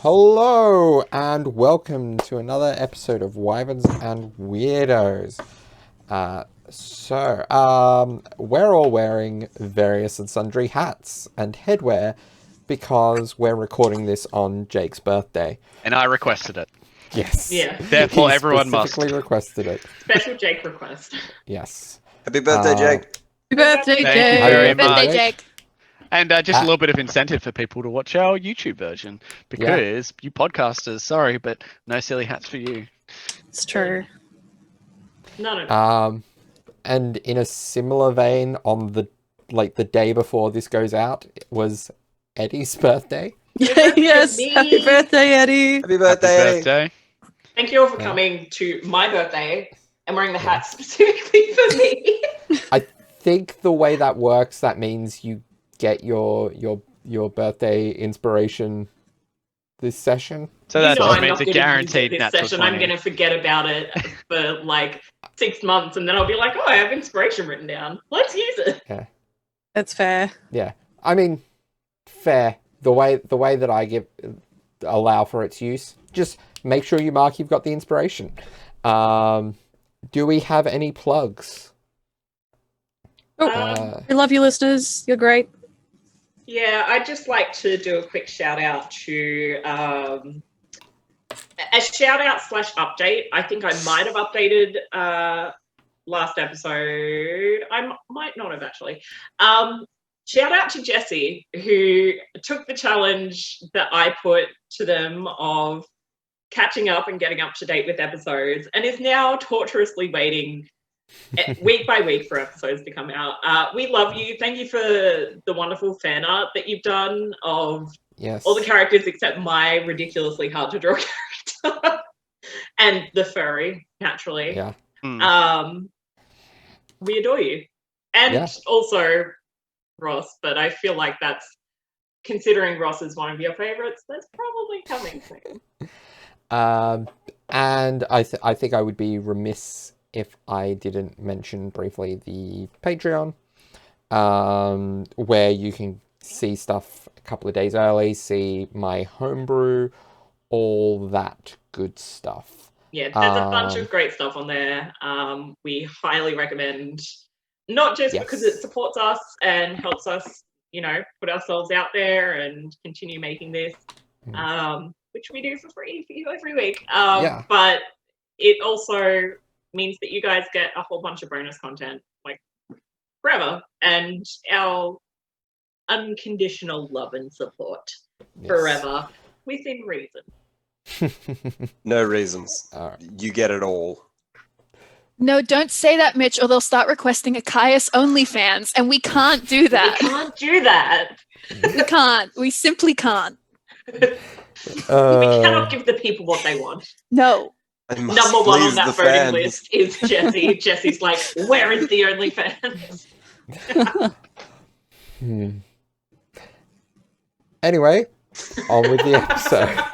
Hello and welcome to another episode of Wyverns and Weirdos. We're all wearing various and sundry hats and headwear because we're recording this on Jake's birthday. And I requested it. Yes. Yeah. Therefore, everyone must. Specifically requested it. Special Jake request. Yes. Happy birthday, Jake. Happy birthday, Thank Jake. you very Happy much. birthday, Jake. And just a little bit of incentive for people to watch our YouTube version. Because you podcasters, sorry, but no silly hats for you. It's true. No. And in a similar vein, on the day before this goes out, it was Eddie's birthday. Yes. me. Happy birthday, Eddie. Happy birthday. Happy birthday. Thank you all for coming to my birthday and wearing the hat specifically for me. I think the way that works, that means you get your birthday inspiration this session. So that I'm means not a gonna guaranteed use it this natural session. 20. I'm going to forget about it for like 6 months and then I'll be like, oh, I have inspiration written down. Let's use it. That's fair. Yeah, I mean, fair. The way that I allow for its use. Just make sure you mark you've got the inspiration. Do we have any plugs? We love you, listeners. You're great. Yeah, I'd just like to do a quick shout out to a shout out / update. I think I might have updated last episode. I might not have actually. Shout out to Jessie, who took the challenge that I put to them of catching up and getting up to date with episodes and is now torturously waiting week by week for episodes to come out. We love you. Thank you for the wonderful fan art that you've done of all the characters except my ridiculously hard to draw character and the furry, naturally. Yeah. We adore you. And also Ross, but I feel like that's, considering Ross is one of your favorites, that's probably coming soon. And I think I would be remiss if I didn't mention briefly the Patreon, where you can see stuff a couple of days early, see my homebrew, all that good stuff. Yeah, there's a bunch of great stuff on there. We highly recommend, not just because it supports us and helps us, put ourselves out there and continue making this, which we do for free for you every week. But it also means that you guys get a whole bunch of bonus content, like forever, and our unconditional love and support forever, within reason. No reasons. You get it all. No, don't say that, Mitch, or they'll start requesting a Caius OnlyFans, and we can't do that. We can't do that. We can't. We simply can't. We cannot give the people what they want. No. Number one on that voting list is Jessie. Jessie's like, where is the OnlyFans? Anyway, on with the episode.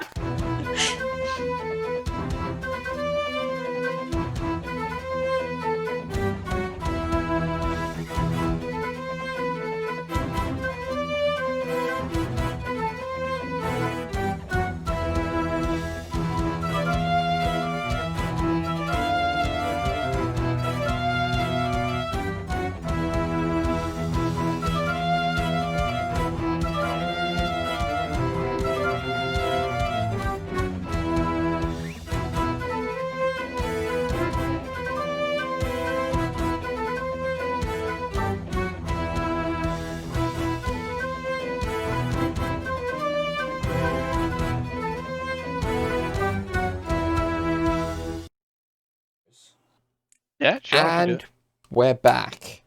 Yeah, sure. And we're back.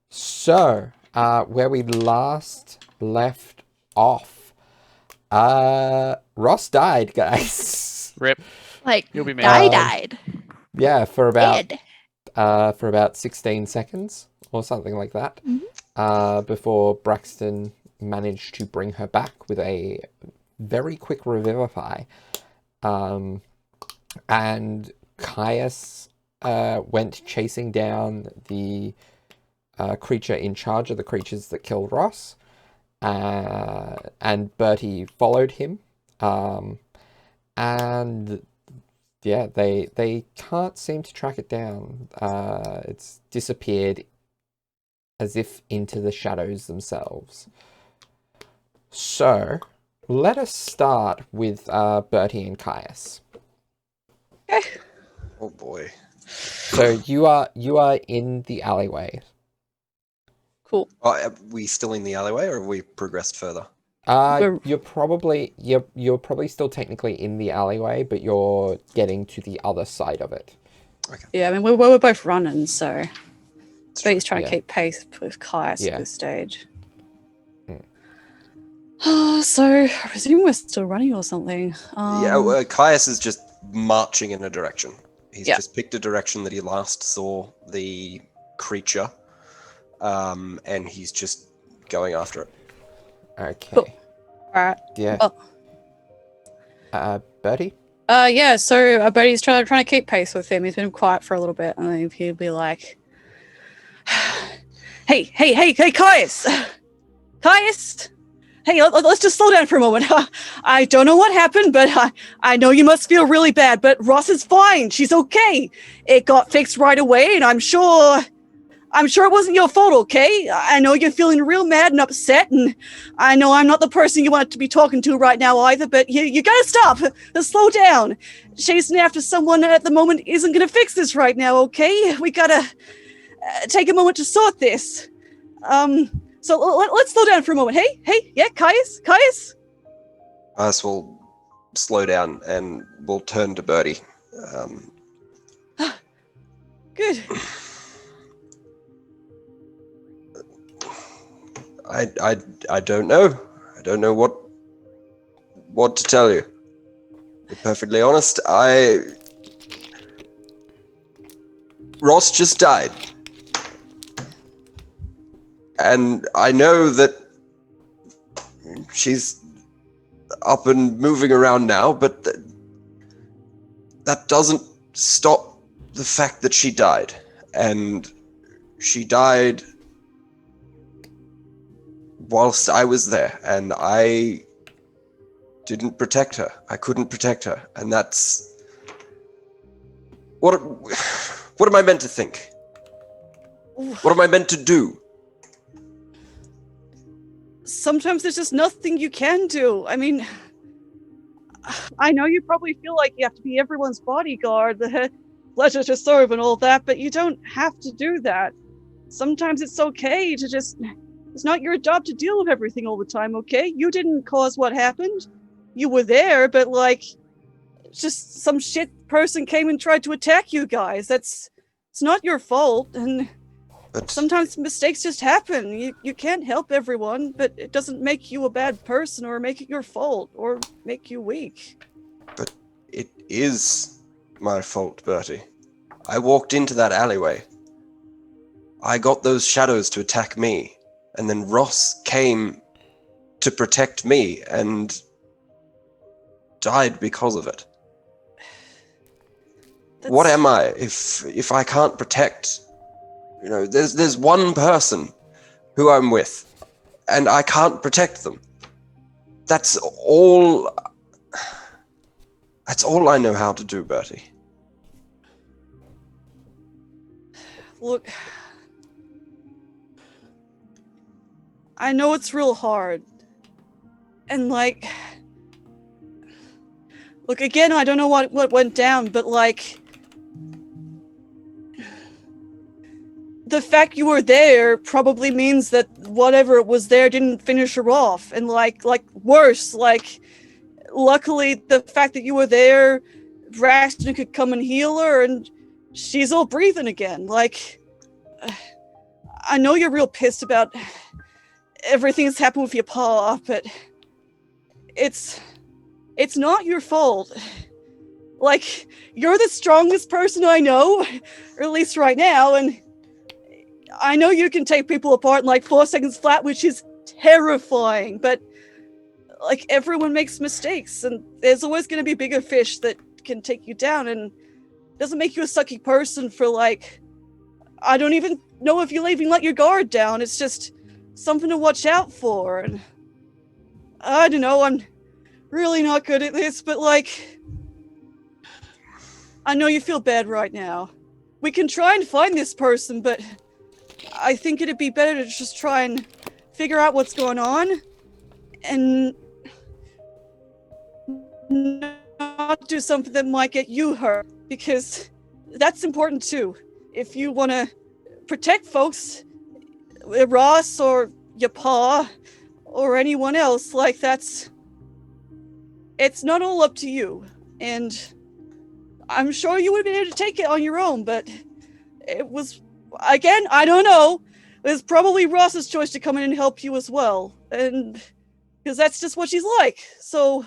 So, where we last left off, Ross died, guys. Rip. Like, You'll be mad. died. Yeah, for about Dead. 16 seconds or something like that, before Braxton managed to bring her back with a very quick revivify, and Caius went chasing down the creature in charge of the creatures that killed Ross, and Bertie followed him And yeah, they can't seem to track it down. It's disappeared as if into the shadows themselves. So let us start with Bertie and Caius. Okay. Oh boy. So you are in the alleyway. Cool. Are we still in the alleyway, or have we progressed further? You're probably still technically in the alleyway, but you're getting to the other side of it. Okay. Yeah, I mean we're both running, so Bertie's trying Yeah. to keep pace with Caius Yeah. at this stage. So I presume we're still running or something. Yeah, Caius is just marching in a direction. He's Yeah. just picked a direction that he last saw the creature, and he's just going after it. Okay. Cool. Alright. Yeah. Oh. Bertie? Yeah, so Bertie's trying to keep pace with him. He's been quiet for a little bit, and then he'll be like, Hey, Caius! Caius! Hey, let's just slow down for a moment. I don't know what happened, but I know you must feel really bad, but Ross is fine. She's okay. It got fixed right away, and I'm sure it wasn't your fault, okay? I know you're feeling real mad and upset, and I know I'm not the person you want to be talking to right now either, but you gotta stop. Slow down. Chasing after someone at the moment isn't gonna fix this right now, okay? We gotta take a moment to sort this. So let's slow down for a moment. Hey, yeah, Caius? Caius will slow down and will turn to Bertie. Good. I don't know. I don't know what to tell you. To be perfectly honest, Ross just died. And I know that she's up and moving around now, but that doesn't stop the fact that she died. And she died whilst I was there, and I didn't protect her. I couldn't protect her, and that's... What am I meant to think? What am I meant to do? Sometimes there's just nothing you can do. I mean, I know you probably feel like you have to be everyone's bodyguard, the pleasure to serve and all that, but you don't have to do that. Sometimes it's okay to just... It's not your job to deal with everything all the time, okay? You didn't cause what happened. You were there, but just some shit person came and tried to attack you guys. It's not your fault, and... But sometimes mistakes just happen. You can't help everyone, but it doesn't make you a bad person or make it your fault or make you weak. But it is my fault, Bertie. I walked into that alleyway. I got those shadows to attack me, and then Ross came to protect me and died because of it. What am I if I can't protect? You know, there's one person who I'm with, and I can't protect them. That's all I know how to do, Bertie. Look, I know it's real hard. And look, again, I don't know what went down, but the fact you were there probably means that whatever was there didn't finish her off. And worse, luckily the fact that you were there, Braxton could come and heal her and she's all breathing again. I know you're real pissed about everything that's happened with your paw, but it's not your fault. You're the strongest person I know, or at least right now, and I know you can take people apart in 4 seconds flat, which is terrifying, but everyone makes mistakes, and there's always going to be bigger fish that can take you down, and it doesn't make you a sucky person for I don't even know if you'll even let your guard down. It's just something to watch out for, and I don't know, I'm really not good at this, but like, I know you feel bad right now. We can try and find this person, but I think it'd be better to just try and figure out what's going on and not do something that might get you hurt, because that's important too. If you want to protect folks, Ross or your pa or anyone else, like it's not all up to you. And I'm sure you would have been able to take it on your own, but it was, again, I don't know. It was probably Ross's choice to come in and help you as well. And because that's just what she's like. So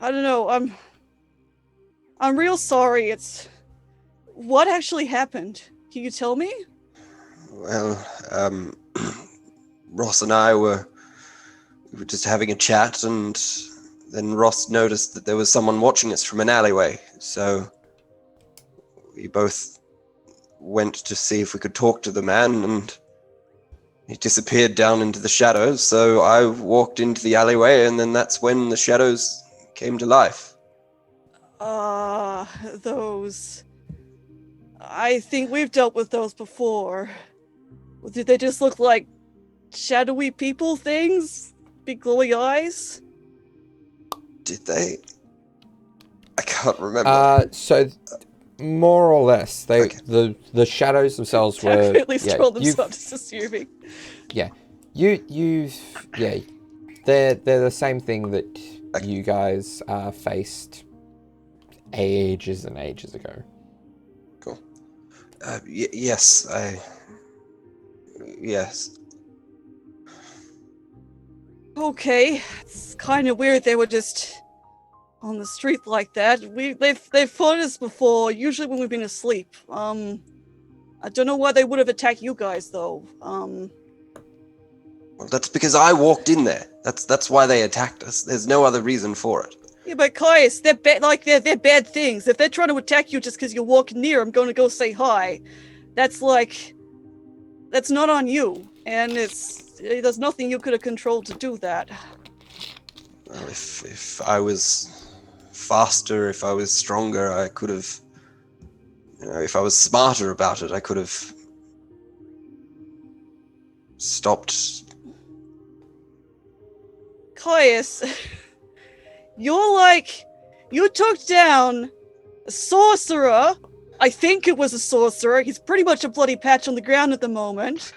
I don't know. I'm real sorry. What actually happened? Can you tell me? Well, Ross and I we were just having a chat, and then Ross noticed that there was someone watching us from an alleyway. So we both went to see if we could talk to the man, and he disappeared down into the shadows. So I walked into the alleyway, and then that's when the shadows came to life. Those. I think we've dealt with those before. Did they just look like shadowy people things? Big glowy eyes? Did they? I can't remember. So more or less, Okay. the shadows themselves were. At least roll them, you've- so I'm just assuming. they're the same thing that you guys faced ages and ages ago. Cool. Yes. Okay, it's kind of weird they were just on the street like that. They've fought us before, usually when we've been asleep. I don't know why they would have attacked you guys though. Well, that's because I walked in there. That's why they attacked us. There's no other reason for it. Yeah, but Caius, they're bad things. If they're trying to attack you just because you're walking near them, going to go say hi, that's not on you, and there's nothing you could have controlled to do that. Well, if I was faster, if I was stronger, I could have. If I was smarter about it, I could have stopped. Caius, you took down a sorcerer. I think it was a sorcerer. He's pretty much a bloody patch on the ground at the moment.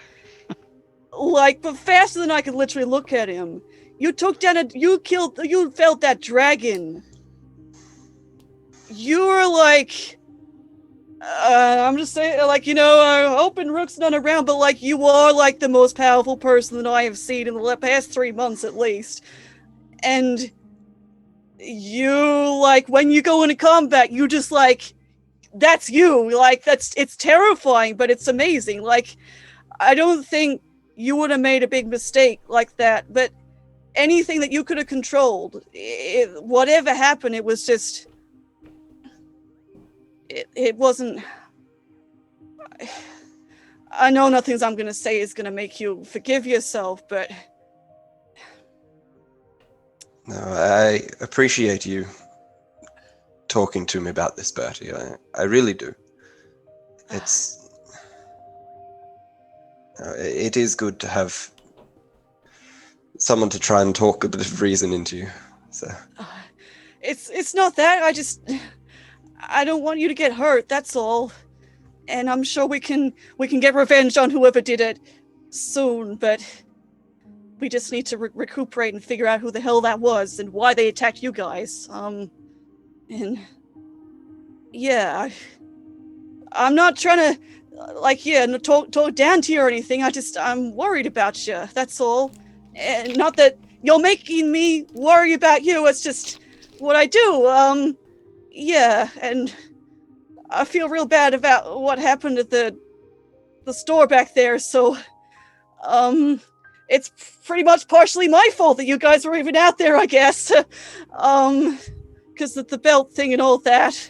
But faster than I could literally look at him. You took down you felled that dragon. You were I'm just saying, hoping Rook's not around, but you are the most powerful person that I have seen in the past 3 months at least. And you, when you go into combat, you just that's you. It's terrifying, but it's amazing. I don't think you would have made a big mistake like that, but anything that you could have controlled, whatever happened, it was just, it wasn't, I know nothing I'm going to say is going to make you forgive yourself, but... No, I appreciate you talking to me about this, Bertie. I really do. It is good to have someone to try and talk a bit of reason into you. So it's not that. I don't want you to get hurt. That's all. And I'm sure we can get revenge on whoever did it soon. But we just need to recuperate and figure out who the hell that was and why they attacked you guys. And yeah, I'm not trying to talk down to you or anything. I'm worried about you. That's all. And not that you're making me worry about you. It's just what I do. Yeah, and I feel real bad about what happened at the store back there. So, it's pretty much partially my fault that you guys were even out there, I guess. Because of the belt thing and all that.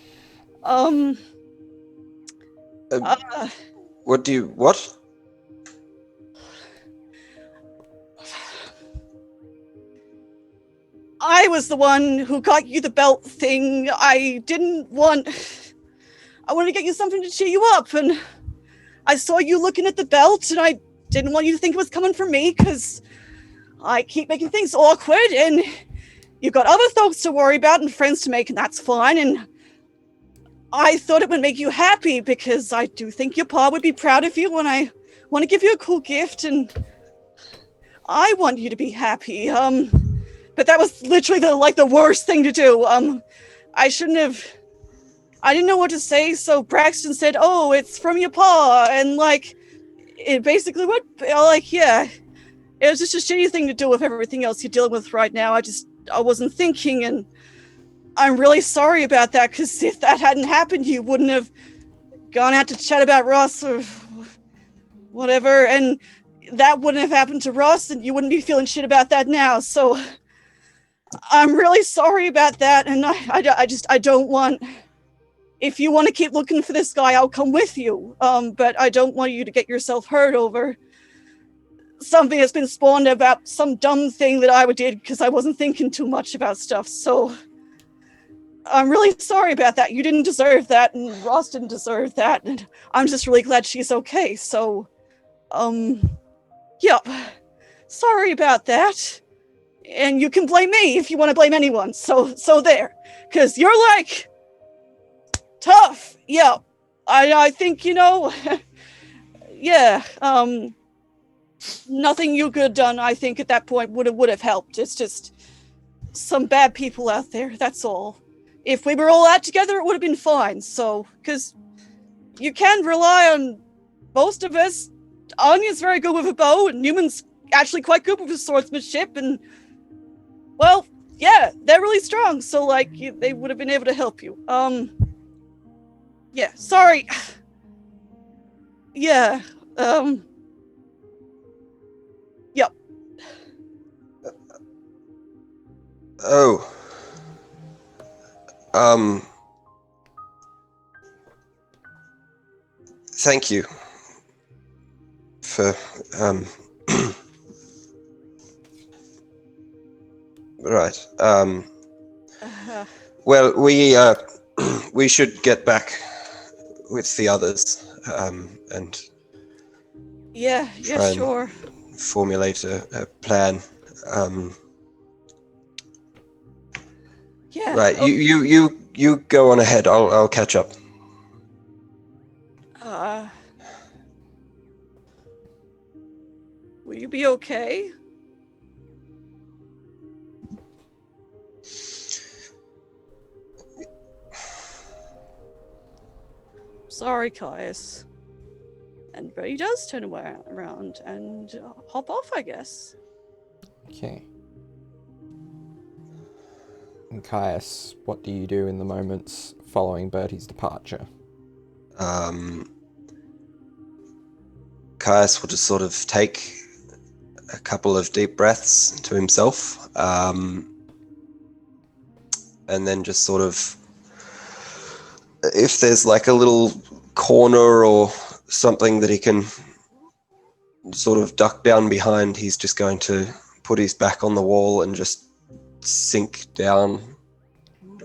What? I was the one who got you the belt thing. I wanted to get you something to cheer you up, and I saw you looking at the belt, and I didn't want you to think it was coming from me, because I keep making things awkward, and you've got other folks to worry about and friends to make, and that's fine, and I thought it would make you happy, because I do think your pa would be proud of you, and I want to give you a cool gift, and I want you to be happy. But that was literally the worst thing to do. I didn't know what to say, so Braxton said, "Oh, it's from your pa," and it basically went yeah. It was just a shitty thing to do with everything else you're dealing with right now. I wasn't thinking, and I'm really sorry about that, because if that hadn't happened, you wouldn't have gone out to chat about Ross or whatever, and that wouldn't have happened to Ross, and you wouldn't be feeling shit about that now, so I'm really sorry about that, and I don't want... If you want to keep looking for this guy, I'll come with you, but I don't want you to get yourself hurt over something that's been spawned about some dumb thing that I did because I wasn't thinking too much about stuff, so I'm really sorry about that. You didn't deserve that, and Ross didn't deserve that, and I'm just really glad she's okay, so, yep. Sorry about that. And you can blame me if you want to blame anyone, so there. Because you're, tough. Yeah. I think, yeah, nothing you could have done, I think, at that point would have helped. It's just some bad people out there, that's all. If we were all out together, it would have been fine, so, because you can rely on most of us. Anya's very good with a bow, and Neumann's actually quite good with his swordsmanship, and, well, yeah, they're really strong, so, they would have been able to help you. Yeah, sorry. Yeah, yep. Oh. Thank you for, right. Well, we should get back with the others, and Yeah, try and sure. formulate a plan. Yeah. Right, you go on ahead. I'll catch up. Will you be okay? Sorry, Caius. And Bertie does turn around and hop off, I guess. Okay. And Caius, what do you do in the moments following Bertie's departure? Caius will just sort of take a couple of deep breaths to himself, and then just sort of, if there's a little corner or something that he can sort of duck down behind, he's just going to put his back on the wall and just sink down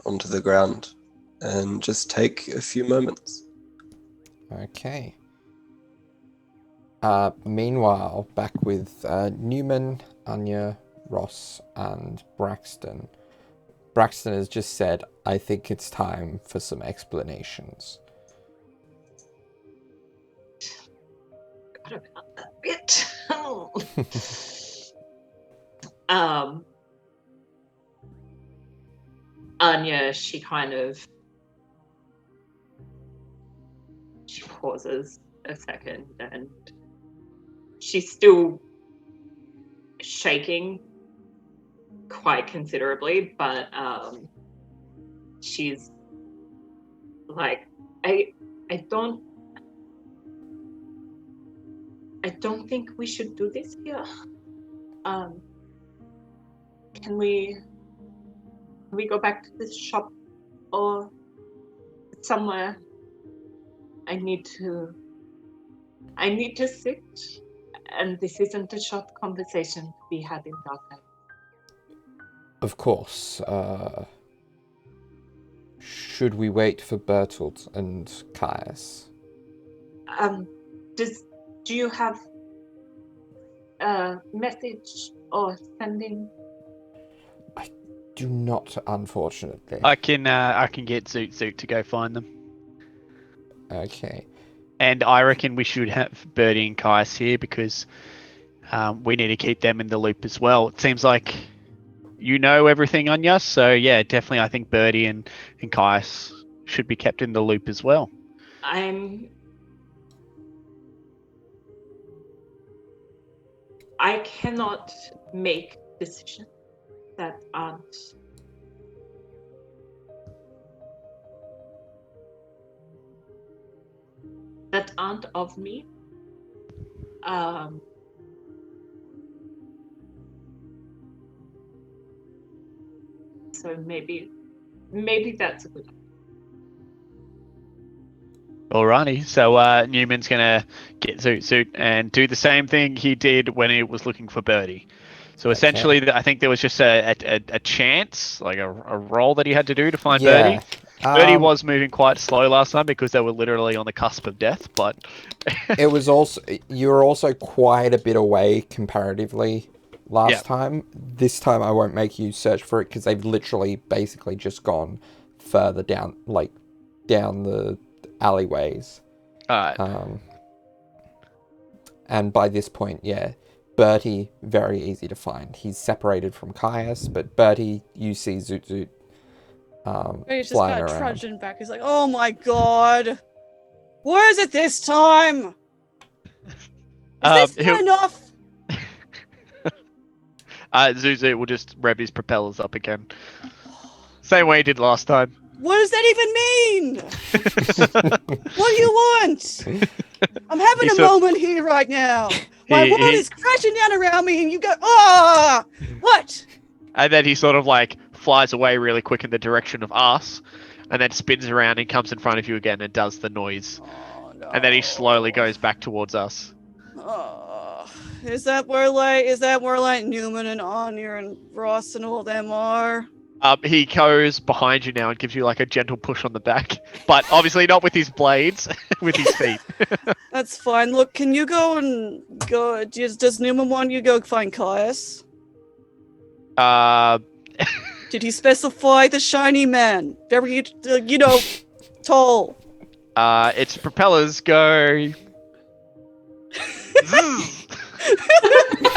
onto the ground and just take a few moments. Okay. Meanwhile, back with Neumann, Anya, Ross, and Braxton. Braxton has just said, I think it's time for some explanations. Forgot about that bit. Anya, she pauses a second, and she's still shaking quite considerably, but she's like, I don't think we should do this here. Can we go back to this shop or somewhere? I need to sit, and this isn't a short conversation to be had in darkness. Of course. Should we wait for Bertolt and Caius? Do you have a message or sending? I do not, unfortunately. I can get Zoot to go find them. Okay. And I reckon we should have Birdie and Caius here because we need to keep them in the loop as well. It seems like you know everything, Anya. So yeah, definitely I think Birdie and Caius should be kept in the loop as well. I cannot make decisions that aren't of me. So maybe that's a good idea. Alrighty, so Newman's gonna get Zoot and do the same thing he did when he was looking for Birdie. So essentially, I think there was just a chance, like a roll that he had to do to find Birdie. Birdie was moving quite slow last time because they were literally on the cusp of death, but it was also you were also quite a bit away comparatively last time. This time I won't make you search for it because they've literally basically just gone further down, like down the alleyways. Alright. And by this point, Bertie, very easy to find. He's separated from Caius, but Bertie, you see Zoot He's just flying kind of around. trudging back. He's like, oh my god. Where is it this time? Is this good enough? Zoot will just rev his propellers up again. Same way he did last time. What does that even mean? What do you want? I'm having a moment here right now. My world is crashing down around me and you go, what? And then he sort of like flies away really quick in the direction of us and then spins around and comes in front of you again and does the noise. Oh, no. And then he slowly goes back towards us. Is that where like Neumann and Anya and Ross and all them are? He goes behind you now and gives you like a gentle push on the back, but obviously not with his blades, with his feet. That's fine. Look, can you go? Does Neumann want you to go find Caius? Did he specify the shiny man? Very, tall. Its propellers go.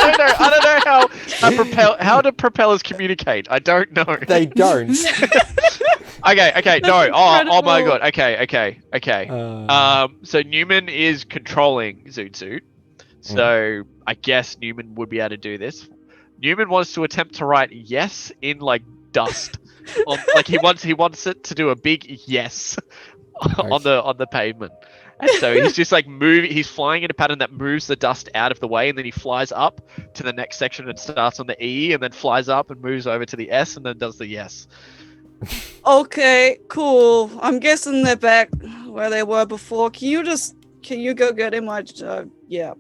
I don't know how do propellers communicate? I don't know. They don't. Okay, no. Incredible. Oh my god. Okay. So Neumann is controlling Zoot. So I guess Neumann would be able to do this. Newman wants to attempt to write yes in like dust. Like he wants it to do a big yes on the pavement. And so he's just like he's flying in a pattern that moves the dust out of the way, and then he flies up to the next section and starts on the E, and then flies up and moves over to the S, and then does the yes. Okay, cool. I'm guessing they're back where they were before. Can you go get him? Yeah.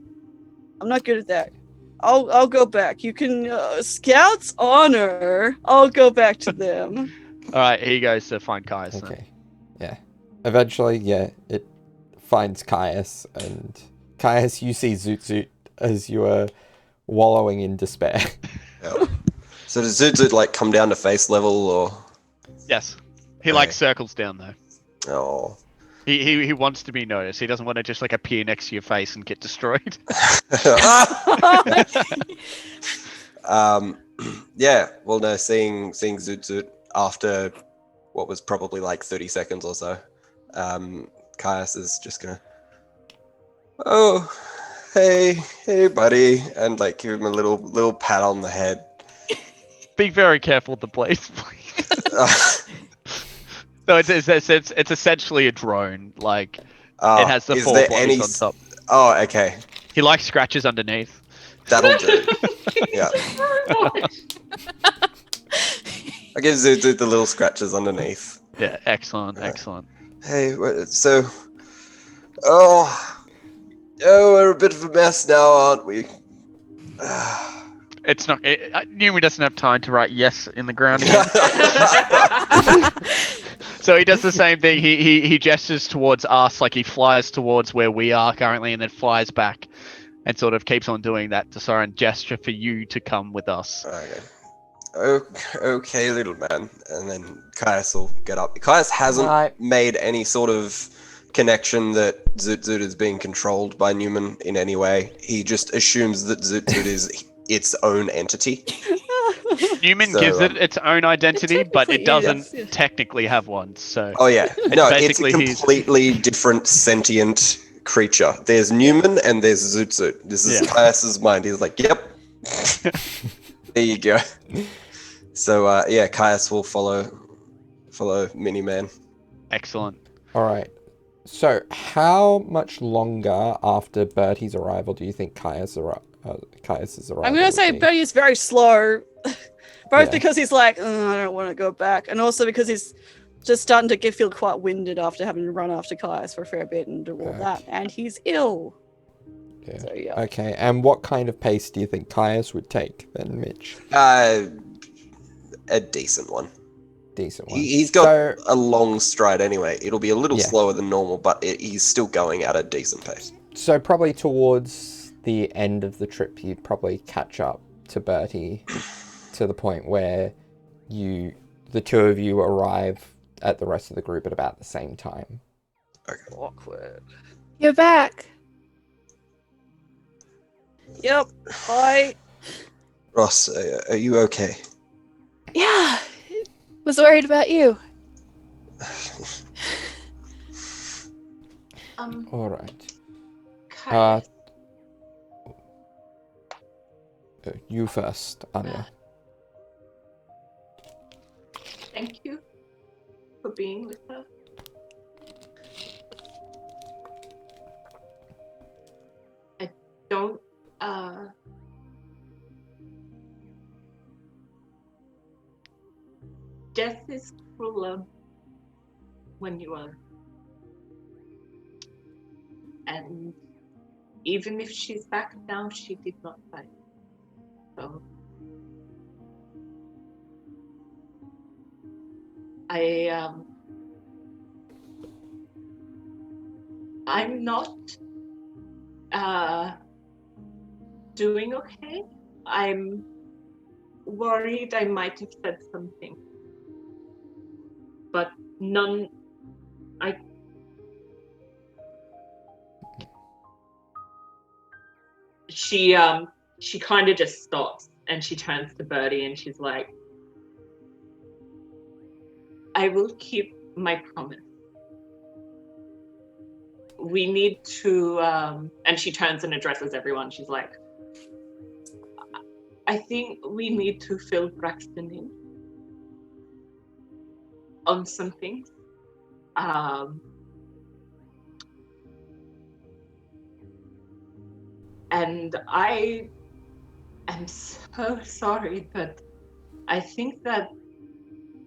I'm not good at that. I'll go back. You can, Scout's honor. I'll go back to them. Alright, here he goes to find Caius. Okay. Yeah. Eventually, it finds Caius, and Caius, you see Zoot as you are wallowing in despair. Yeah. So does Zoot like come down to face level, or? Yes. He like circles down though. Oh. He wants to be noticed. He doesn't want to just like appear next to your face and get destroyed. Yeah. Well, no. Seeing Zoot after what was probably like 30 seconds or so, Caius is just gonna, oh, hey, buddy, and like give him a little pat on the head. Be very careful with the blades, please. So it's essentially a drone. Like it has the four blades on top. Oh, okay. He likes scratches underneath. That'll do. Yeah. I give Zoot the little scratches underneath. Yeah, excellent. Hey, so, we're a bit of a mess now, aren't we? It's not. Neumann doesn't have time to write yes in the ground again. So he does the same thing. He gestures towards us, like he flies towards where we are currently, and then flies back, and sort of keeps on doing that to try and gesture for you to come with us. Okay, little man. And then Caius will get up. Caius hasn't made any sort of connection that Zoot Zoot is being controlled by Neumann in any way. He just assumes that Zoot Zoot is its own entity. Neumann gives it its own identity, but it doesn't technically have one. So oh yeah, no, it's a completely different sentient creature. There's Neumann and there's Zoot Zoot. This is Caius's mind. He's like, yep. There you go. So yeah, Caius will follow Mini-Man. Excellent. All right. So how much longer after Bertie's arrival do you think Caius's arrival? I'm going to say Bertie is very slow, both because he's like, I don't want to go back, and also because he's just starting to feel quite winded after having to run after Caius for a fair bit and do all that, and he's ill. Yeah. So, yeah. Okay, and what kind of pace do you think Caius would take then, Mitch? A decent one. He's got a long stride anyway. It'll be a little slower than normal, but he's still going at a decent pace. So probably towards the end of the trip, you'd probably catch up to Bertie to the point where the two of you arrive at the rest of the group at about the same time. Okay. Awkward. You're back. Yep. Hi. Ross, are you okay? Yeah. Was worried about you. All right. You first, Anya. Thank you for being with her. I don't death is crueler when you are, and even if she's back now, she did not fight. So I'm not doing okay. I'm worried I might have said something, but she kind of just stops and she turns to Bertie and she's like, I will keep my promise. We need to, and she turns and addresses everyone. She's like, I think we need to fill Braxton in on some things. And I am so sorry, but I think that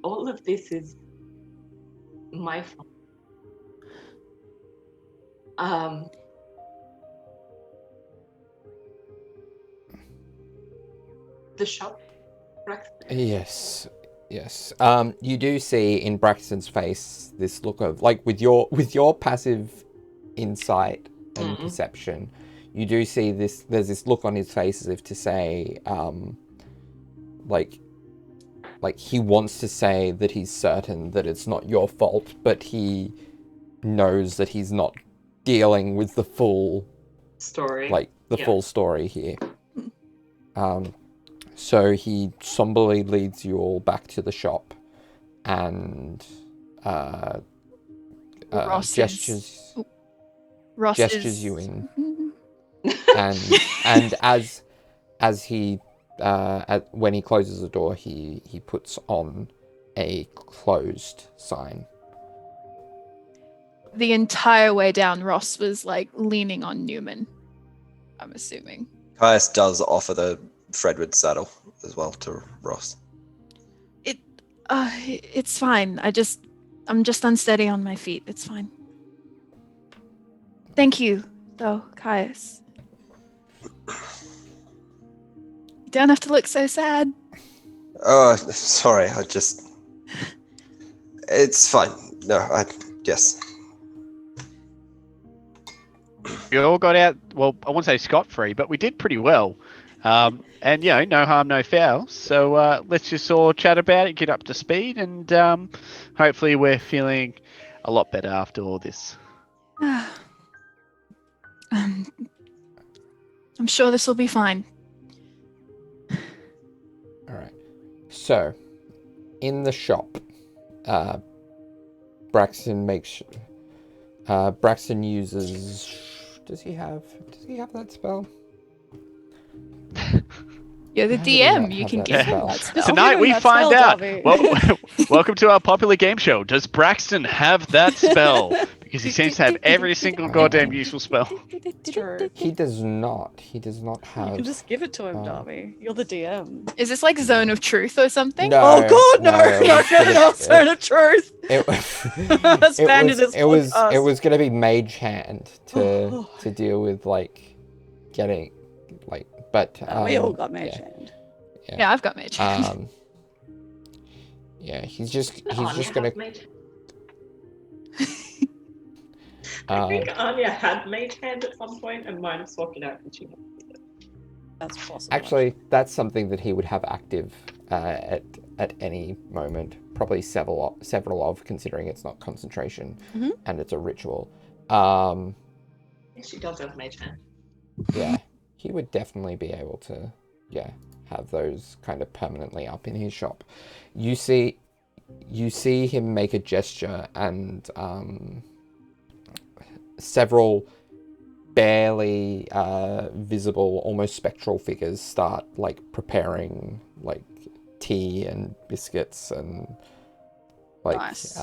all of this is my fault. The shop, Braxton? Yes. You do see in Braxton's face this look of, like, with your passive insight and perception, you do see this. There's this look on his face as if to say, like he wants to say that he's certain that it's not your fault, but he knows that he's not dealing with the full story, full story here. So he somberly leads you all back to the shop, and gestures you in, and as he when he closes the door, he puts on a closed sign. The entire way down, Ross was like leaning on Neumann, I'm assuming. Caius does offer the Fredwood saddle as well to Ross. It's fine. I'm just unsteady on my feet. It's fine. Thank you, though, Caius. Don't have to look so sad. Oh, sorry. It's fine. No, yes. We all got out. Well, I won't say scot-free, but we did pretty well. And no harm, no foul. So let's just all chat about it, get up to speed, and hopefully we're feeling a lot better after all this. I'm sure this will be fine. All right. So, in the shop, Braxton Braxton uses. Does he have that spell? You're the How did he not DM. You have can that give him spell? that spell. Tonight we that find spell, out. Dobby. Well, welcome to our popular game show. Does Braxton have that spell? Because he seems to have every single goddamn useful spell. True. He does not. He does not You have. can just give it to him, Darby. You're the DM. Is this like Zone of Truth or something? No, Oh God, no! it No, was no, gonna- no! Zone of truth. It, That's banned in this it was podcast. it was gonna be Mage Hand to deal with like getting like, but we all got mage yeah. hand. Yeah, I've got mage. Yeah, he's just Anya gonna. has mage. I think Anya had mage hand at some point and might have swapped it out and she had it. That's possible. Actually, that's something that he would have active at any moment. Probably several of, considering it's not concentration and it's a ritual. Yes, she does have mage hand. Yeah, he would definitely be able to, have those kind of permanently up in his shop. You see him make a gesture, and several barely visible, almost spectral figures start like preparing like tea and biscuits and like Nice.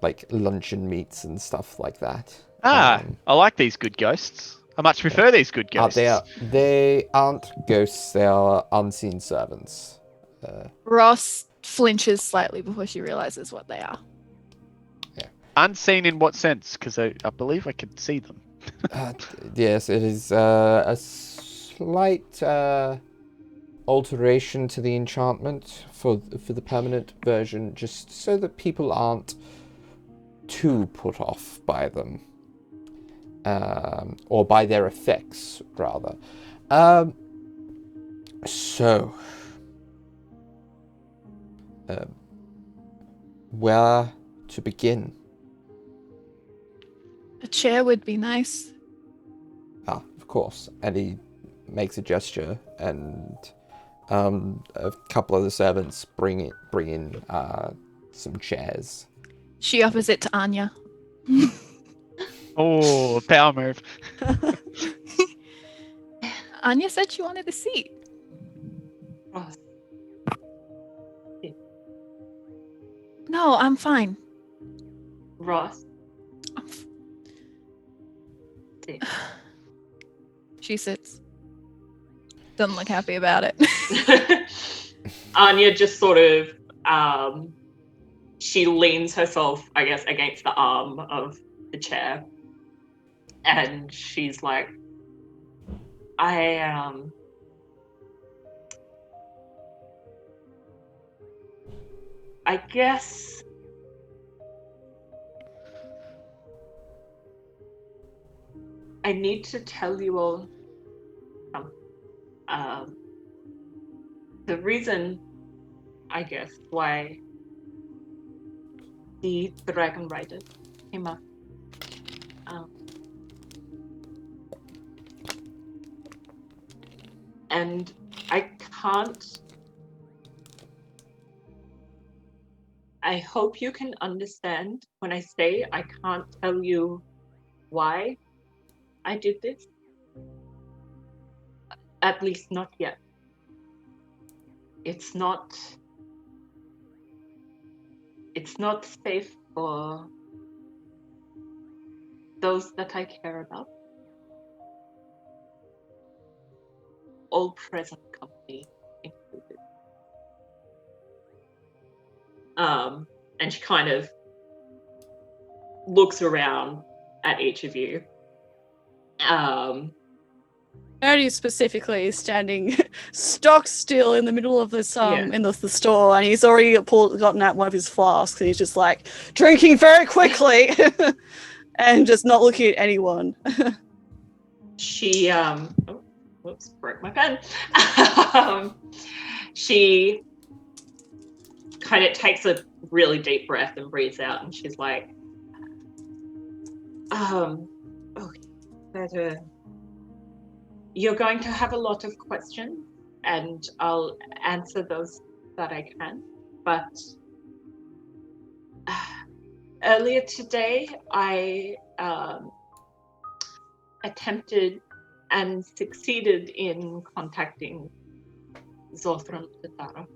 like luncheon meats and stuff like that. I like these good ghosts. I much prefer these good ghosts. They aren't ghosts, they are unseen servants. Ross flinches slightly before she realizes what they are. Unseen in what sense? Because I believe I can see them. Yes, it is a slight alteration to the enchantment for the permanent version, just so that people aren't too put off by them. Or by their effects, rather. Where to begin? A chair would be nice. Of course. And he makes a gesture, and a couple of the servants bring in some chairs. She offers it to Anya. Oh, power move. Anya said she wanted a seat. Ross. No, I'm fine. Ross. She sits. Doesn't look happy about it. Anya just sort of, she leans herself, I guess, against the arm of the chair. And she's like, I guess I need to tell you all the reason, I guess, why the dragon rider came up. And I can't. I hope you can understand when I say I can't tell you why I did this. At least not yet. It's not safe for those that I care about. All present company included. And she kind of looks around at each of you. Ernie specifically is standing stock still in the middle of this Yeah. in the store, and he's already gotten out one of his flasks, and he's just like drinking very quickly and just not looking at anyone. She oh, whoops, broke my pen. She kind of takes a really deep breath and breathes out, and she's like, okay, but you're going to have a lot of questions, and I'll answer those that I can. But earlier today, I attempted and succeeded in contacting Zothram Tatara.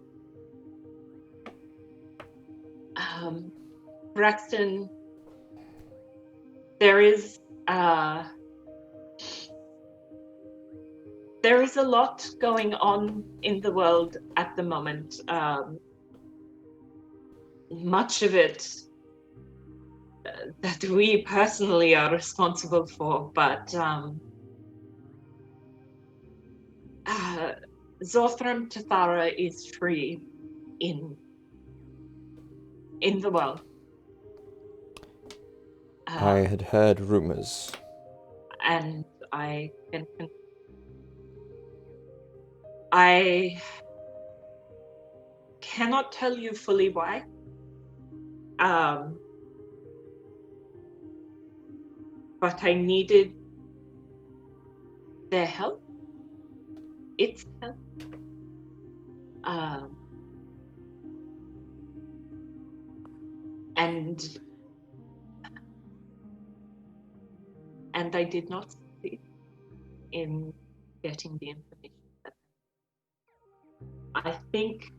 Braxton, there is a lot going on in the world at the moment. Much of it that we personally are responsible for, but Zothram Tathara is free in the world. I had heard rumors. And I cannot tell you fully why. But I needed their help. Its help. And I did not succeed in getting the information. I think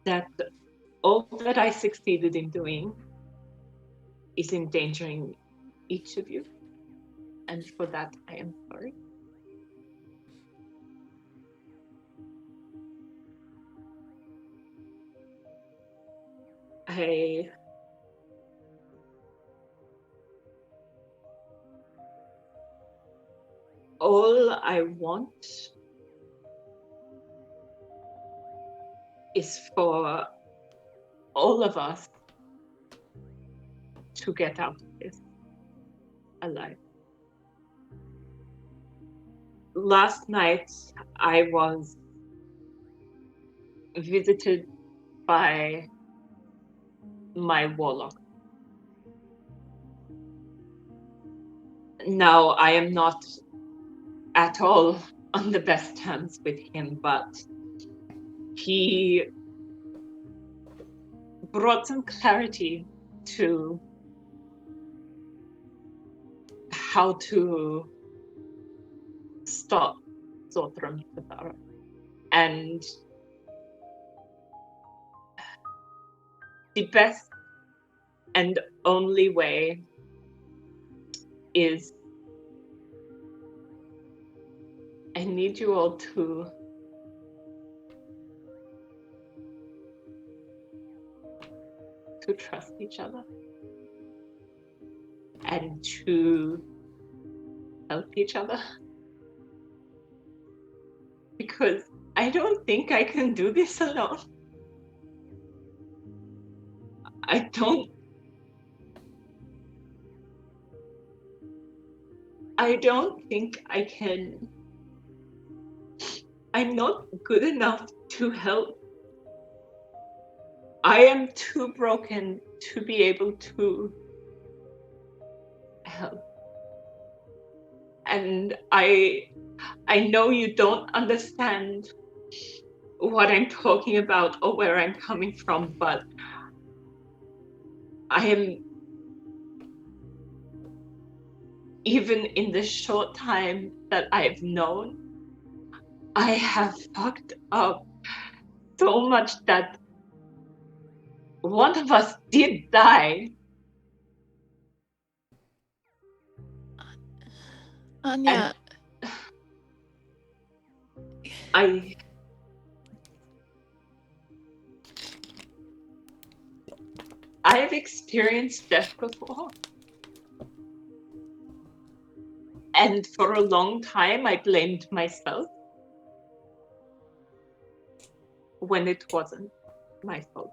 that all that I succeeded in doing is endangering each of you, and for that I am sorry. All I want is for all of us to get out of this alive. Last night I was visited by my warlock. Now, I am not at all on the best terms with him, but he brought some clarity to how to stop Zothram Tathara. And the best and only way is I need you all to trust each other and to help each other, because I don't think I can do this alone. I don't think I can. I'm not good enough to help. I am too broken to be able to help. And I know you don't understand what I'm talking about or where I'm coming from, but I am, even in the short time that I've known, I have fucked up so much that one of us did die. Anya. I have experienced death before. And for a long time, I blamed myself when it wasn't my fault.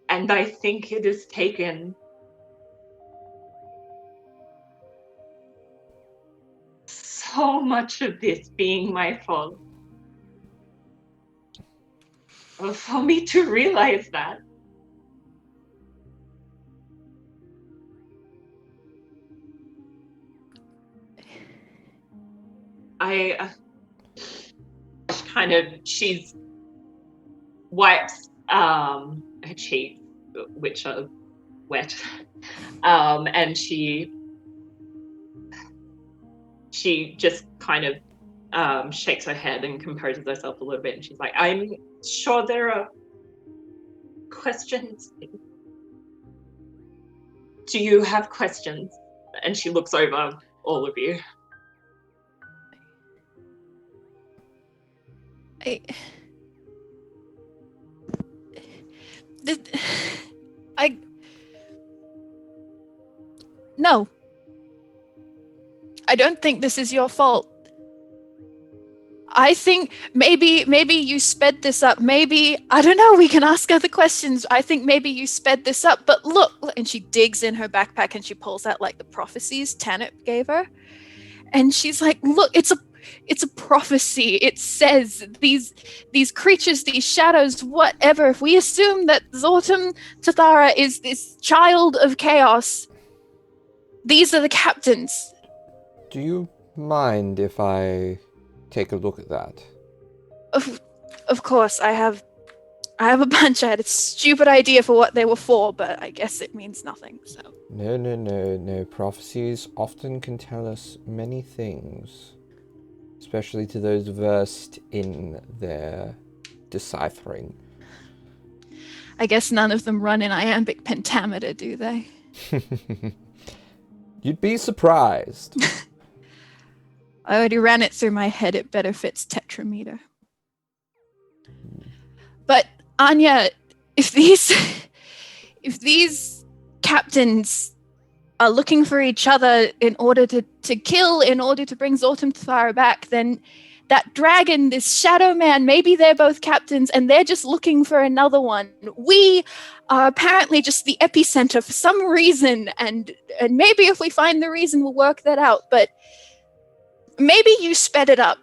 And I think it has taken so much of this being my fault for me to realize that. She wipes her cheeks, which are wet, and she just kind of shakes her head and composes herself a little bit, and she's like, I'm sure there are questions. Do you have questions? And she looks over all of you. No. I don't think this is your fault. I think maybe you sped this up. Maybe, I don't know, we can ask other questions. I think maybe you sped this up, but look, and she digs in her backpack and she pulls out like the prophecies Tanit gave her. And she's like, look, it's a prophecy. It says these creatures, these shadows, whatever. If we assume that Zortum Tathara is this child of chaos, these are the captains. Do you mind if I take a look at that? Of course, I have a bunch. I had a stupid idea for what they were for, but I guess it means nothing, so. No. Prophecies often can tell us many things, especially to those versed in their deciphering. I guess none of them run in iambic pentameter, do they? You'd be surprised. I already ran it through my head. It better fits tetrameter. But Anya, if these captains are looking for each other in order to kill, in order to bring Zortum Tathara back, then that dragon, this shadow man, maybe they're both captains and they're just looking for another one. We are apparently just the epicenter for some reason, and maybe if we find the reason, we'll work that out. But maybe you sped it up.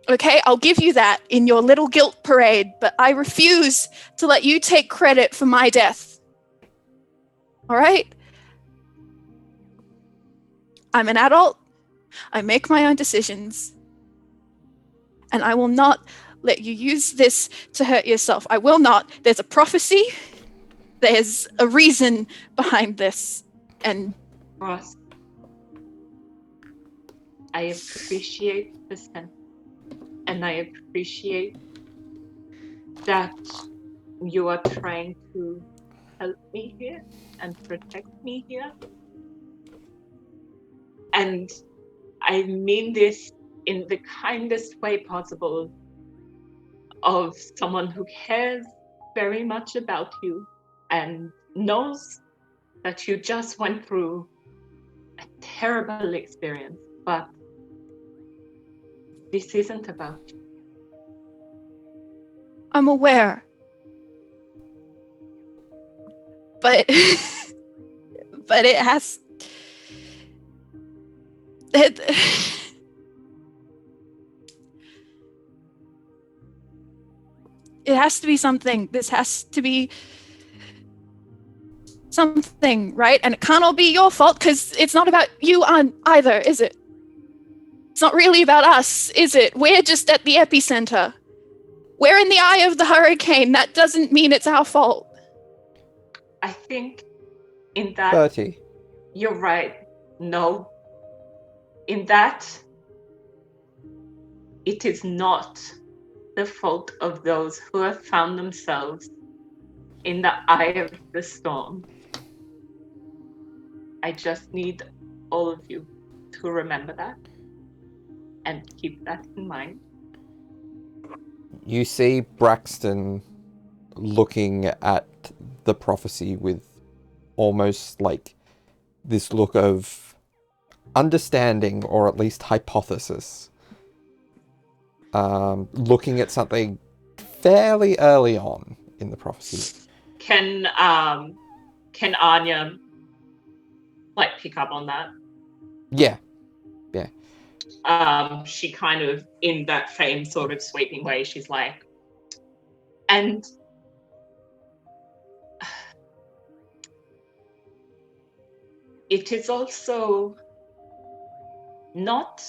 Okay, I'll give you that in your little guilt parade, but I refuse to let you take credit for my death. All right? I'm an adult. I make my own decisions. And I will not let you use this to hurt yourself. I will not. There's a prophecy. There's a reason behind this. And Ross, I appreciate the sense. And I appreciate that you are trying to help me here and protect me here. And I mean this in the kindest way possible, of someone who cares very much about you and knows that you just went through a terrible experience, but this isn't about you. I'm aware. But it has it has to be something. This has to be something, right? And it can't all be your fault, because it's not about you either, is it? It's not really about us, is it? We're just at the epicenter. We're in the eye of the hurricane. That doesn't mean it's our fault. I think in that... Bertie. You're right. No. In that, it is not the fault of those who have found themselves in the eye of the storm. I just need all of you to remember that and keep that in mind. You see Braxton looking at the prophecy with almost like this look of understanding, or at least hypothesis. Looking at something fairly early on in the prophecy. Can Anya like pick up on that? Yeah. She kind of, in that same sort of sweeping way, she's like, and it is also not,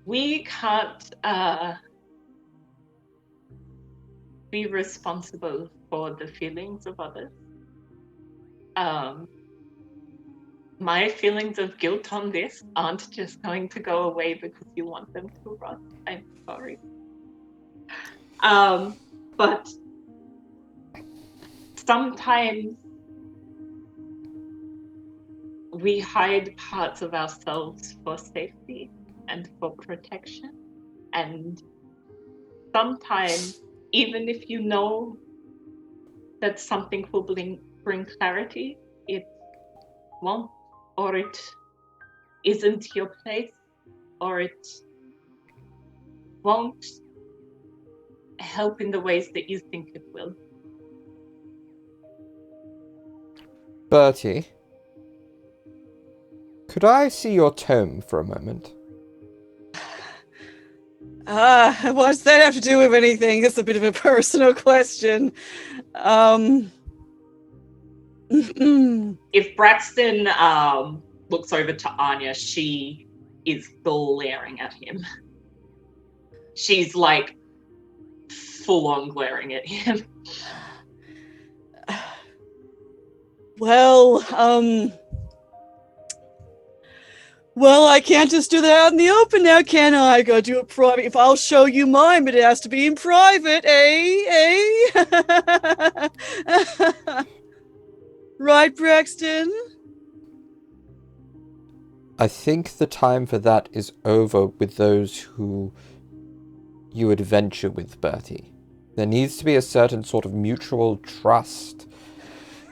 we can't be responsible for the feelings of others. My feelings of guilt on this aren't just going to go away because you want them to, Ross. I'm sorry. But sometimes we hide parts of ourselves for safety and for protection. And sometimes, even if you know that something will bring clarity, it won't, or it isn't your place, or it won't help in the ways that you think it will. Bertie, could I see your tome for a moment? What's that have to do with anything? It's a bit of a personal question. If Braxton looks over to Anya, she is glaring at him. She's like full on glaring at him. Well, I can't just do that out in the open now, can I? I gotta do it private. If I'll show you mine, but it has to be in private, Right, Braxton? I think the time for that is over with those who you adventure with, Bertie. There needs to be a certain sort of mutual trust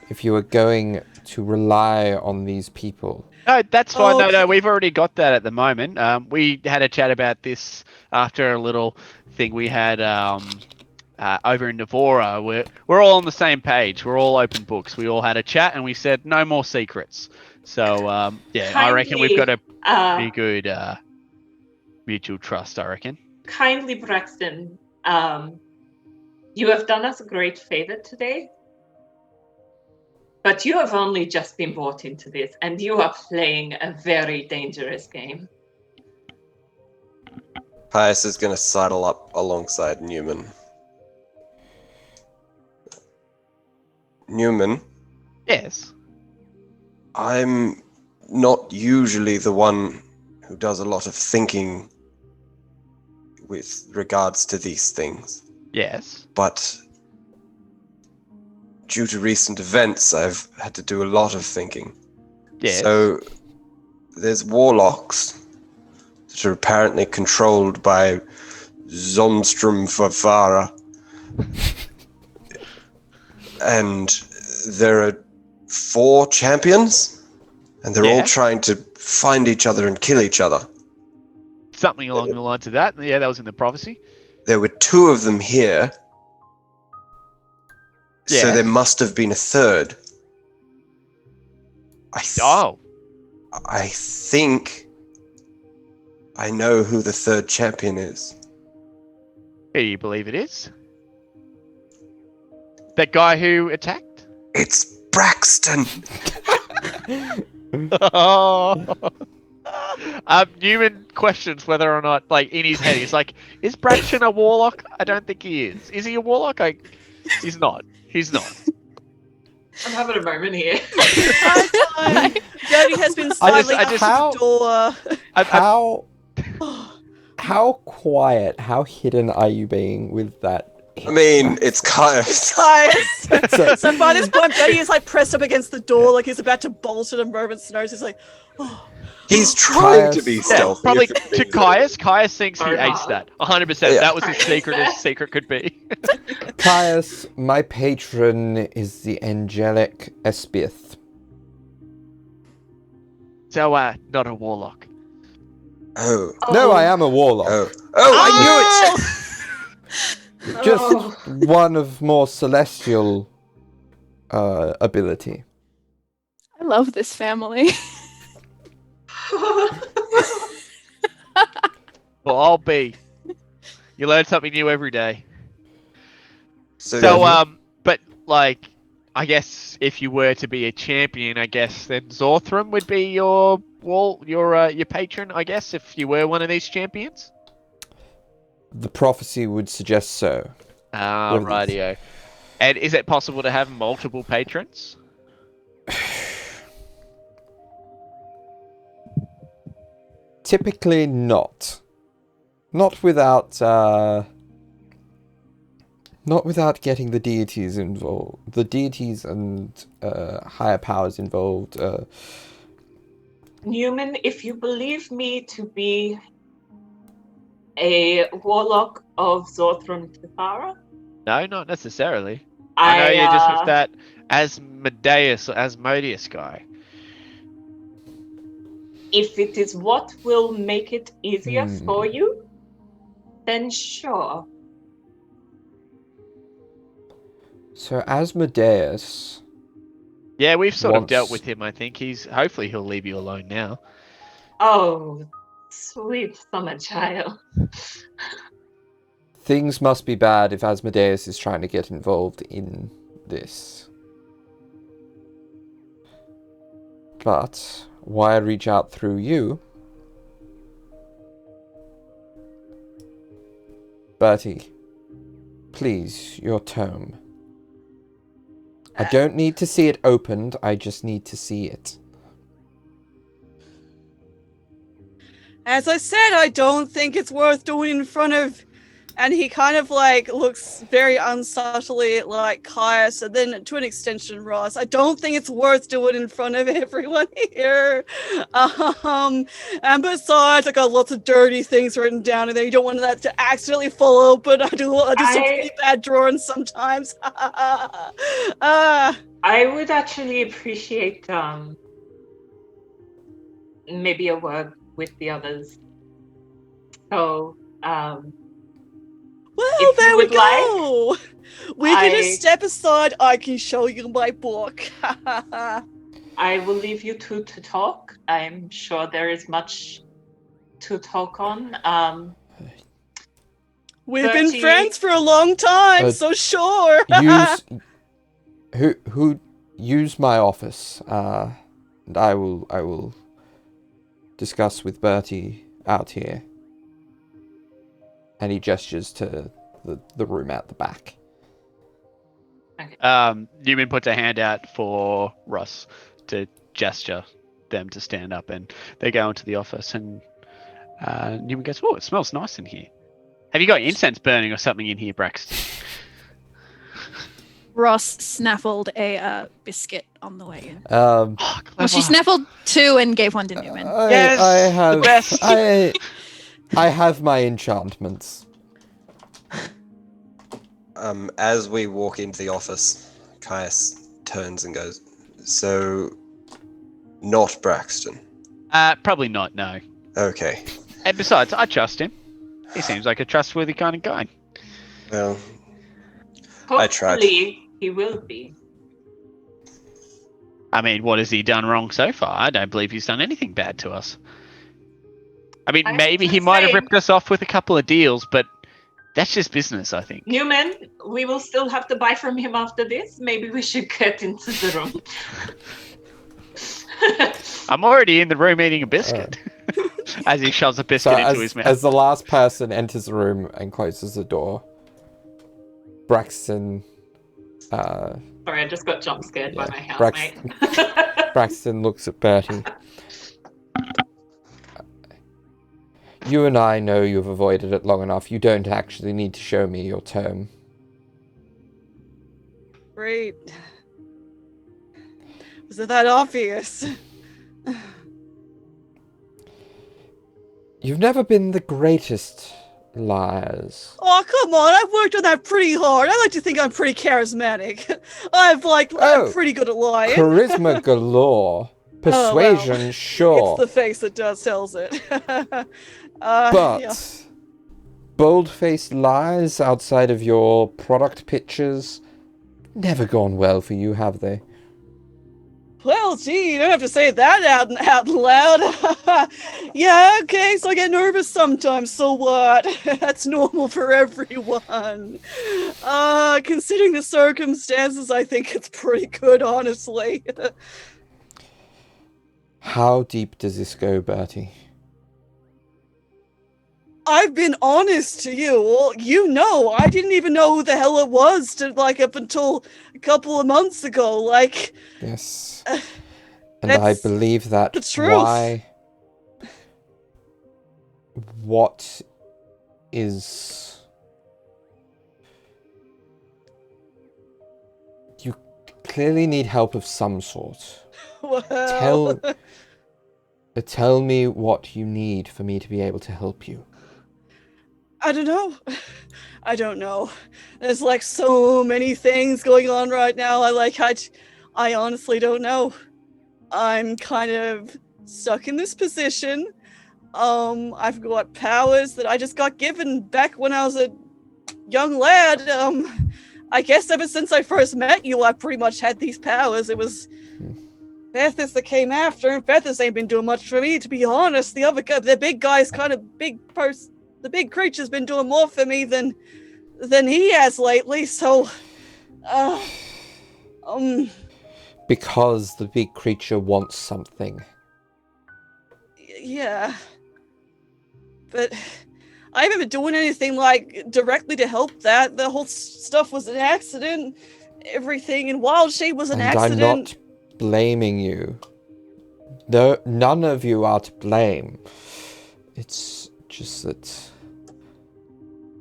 if you are going to rely on these people. No, that's fine. Okay. No, we've already got that at the moment. We had a chat about this after a little thing we had over in Navora. We're all on the same page. We're all open books. We all had a chat and we said no more secrets. So I reckon we've got a pretty good mutual trust. I reckon. Kindly, Braxton, you have done us a great favor today. But you have only just been brought into this, and you are playing a very dangerous game. Pius is going to sidle up alongside Neumann. Neumann? Yes. I'm not usually the one who does a lot of thinking with regards to these things. Yes. But due to recent events, I've had to do a lot of thinking. Yes. So there's warlocks that are apparently controlled by Zonstrom Favara. And there are 4 champions, and they're all trying to find each other and kill each other. Something along the lines of that. Yeah, that was in the prophecy. There were 2 of them here. Yeah. So there must have been a third. I think I know who the third champion is. Who do you believe it is? That guy who attacked? It's Braxton. Neumann questions whether or not, like, in his head, he's like, is Braxton a warlock? I don't think he is. Is he a warlock? He's not. He's not. I'm having a moment here. Jody has been slightly I just- out the door. How quiet, how hidden are you being with that I mean, it's Caius. So by this point, Betty is like pressed up against the door, like he's about to bolt at a moment's notice. He's like, oh. He's trying to be Yeah, stealthy. probably if it to means Caius. Caius thinks he Sorry, aced Bob. that. 100%. Yeah. That was as secret as secret could be. Caius, my patron is the angelic Espieth. So, not a warlock. Oh. No, I am a warlock. Oh. Oh, I knew it! Just Oh. one of more celestial ability. I love this family. Well, I'll be. You learn something new every day. So, So, but like, I guess if you were to be a champion, I guess then Zorthram would be your patron. I guess if you were one of these champions. The prophecy would suggest so. Ah, Whether it's- rightio. And is it possible to have multiple patrons? Typically not. Not without getting the deities involved. The deities and higher powers involved. Neumann, if you believe me to be a warlock of Zorthram Tefara, No, not necessarily. I know you're just with that Asmodeus guy. if it is what will make it easier Hmm. for you, then sure. So Asmodeus. Yeah, we've sort of dealt Once- with him. I think hopefully he'll leave you alone now. Oh, sweet summer child. Things must be bad if Asmodeus is trying to get involved in this. But why reach out through you? Bertie, please, your tome. I don't need to see it opened, I just need to see it. As I said, I don't think it's worth doing in front of. And he kind of like looks very unsubtly at like Caius, and then to an extension Ross. I don't think it's worth doing in front of everyone here. And besides, I got lots of dirty things written down in there. You don't want that to accidentally fall open. I do some pretty bad drawings sometimes. I would actually appreciate maybe a word with the others. So, Well, If you there we would like, go. We can just step aside. I can show you my book. I will leave you two to talk. I'm sure there is much to talk on. We've been Bertie- friends for a long time, so sure. Use my office, and I will discuss with Bertie out here. And he gestures to the room out the back. Newman puts a hand out for Russ to gesture them to stand up, and they go into the office, and Newman goes, "Oh, it smells nice in here. Have you got incense burning or something in here, Braxton?" Ross snaffled a biscuit on the way in. Oh, Well, she clever. snaffled two and gave one to Newman. Yes, I the have best. I have my enchantments. As we walk into the office, Caius turns and goes, "So, not Braxton." Probably not. No. Okay. And besides, I trust him. He seems like a trustworthy kind of guy. Well, I tried. Hopefully, he will be. I mean, what has he done wrong so far? I don't believe he's done anything bad to us. I mean, I'm maybe he just might have saying. ripped us off with a couple of deals, but that's just business, I think. Neumann, we will still have to buy from him after this. Maybe we should get into the room. I'm already in the room eating a biscuit. As he shoves a So biscuit into his mouth. as the last person enters the room and closes the door, Braxton Sorry, I just got jump scared by Yeah, my housemate. Braxton looks at Bertie. You and I know you've avoided it long enough. You don't actually need to show me your tome. Great. Was it that obvious? You've never been the greatest liars. Oh, come on. I've worked on that pretty hard. I like to think I'm pretty charismatic. I'm pretty good at lying. Charisma galore. Persuasion, sure. It's the face that tells it. But yeah. bold-faced lies outside of your product pictures never gone well for you, have they? Well, gee, you don't have to say that out loud. Yeah, okay, so I get nervous sometimes, so what? That's normal for everyone. Considering the circumstances, I think it's pretty good, honestly. How deep does this go, Bertie? I've been honest to you. Well, you know, I didn't even know who the hell it was up until a couple of months ago. Yes. And I believe that the truth. What is... You clearly need help of some sort. Well... Tell me what you need for me to be able to help you. I don't know. I don't know. There's so many things going on right now. I honestly don't know. I'm kind of stuck in this position. I've got powers that I just got given back when I was a young lad. I guess ever since I first met you, I pretty much had these powers. It was Bethis that came after, and Bethis ain't been doing much for me, to be honest. The big guy's kind of the big creature's been doing more for me than he has lately, so Because the big creature wants something. Yeah. But I haven't been doing anything directly to help that. The whole stuff was an accident. Everything in Wild Shade was an accident. I'm not blaming you. No, none of you are to blame. It's just that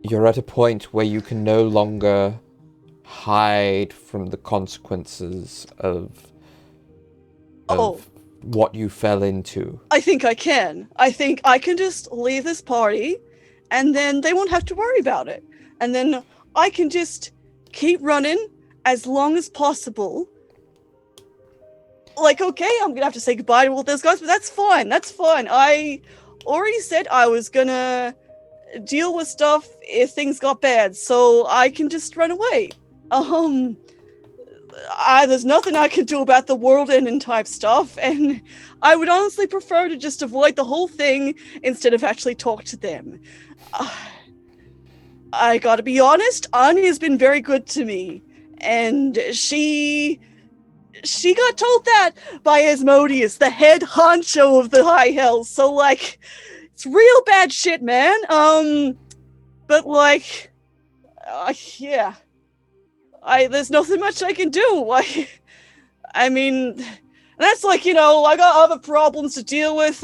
you're at a point where you can no longer hide from the consequences of what you fell into. I think I can. I think I can just leave this party, and then they won't have to worry about it. And then I can just keep running as long as possible. Okay, I'm gonna have to say goodbye to all those guys, but that's fine. That's fine. I already said I was gonna deal with stuff if things got bad, so I can just run away. There's nothing I can do about the world ending type stuff, and I would honestly prefer to just avoid the whole thing instead of actually talk to them. I gotta be honest, Anya's been very good to me, and she got told that by Asmodeus, the head honcho of the High Hells, so it's real bad shit, man. But yeah. There's nothing much I can do. I mean, that's I got other problems to deal with.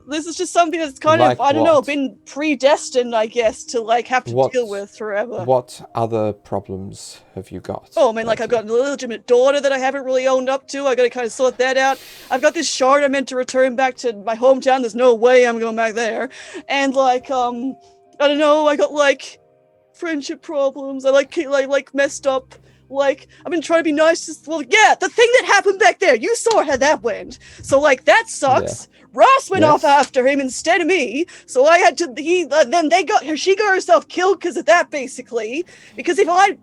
This is just something that's kind of, I don't know, been predestined, I guess, to have to deal with forever. What other problems have you got? Oh, I mean, I've got an illegitimate daughter that I haven't really owned up to. I got to kind of sort that out. I've got this shard I meant to return back to my hometown. There's no way I'm going back there. And I don't know. I got friendship problems. I messed up. I've been trying to be nice. The thing that happened back there. You saw how that went. So that sucks. Yeah. Ross went off after him instead of me. So I had to. Then she got herself killed because of that, basically. Because because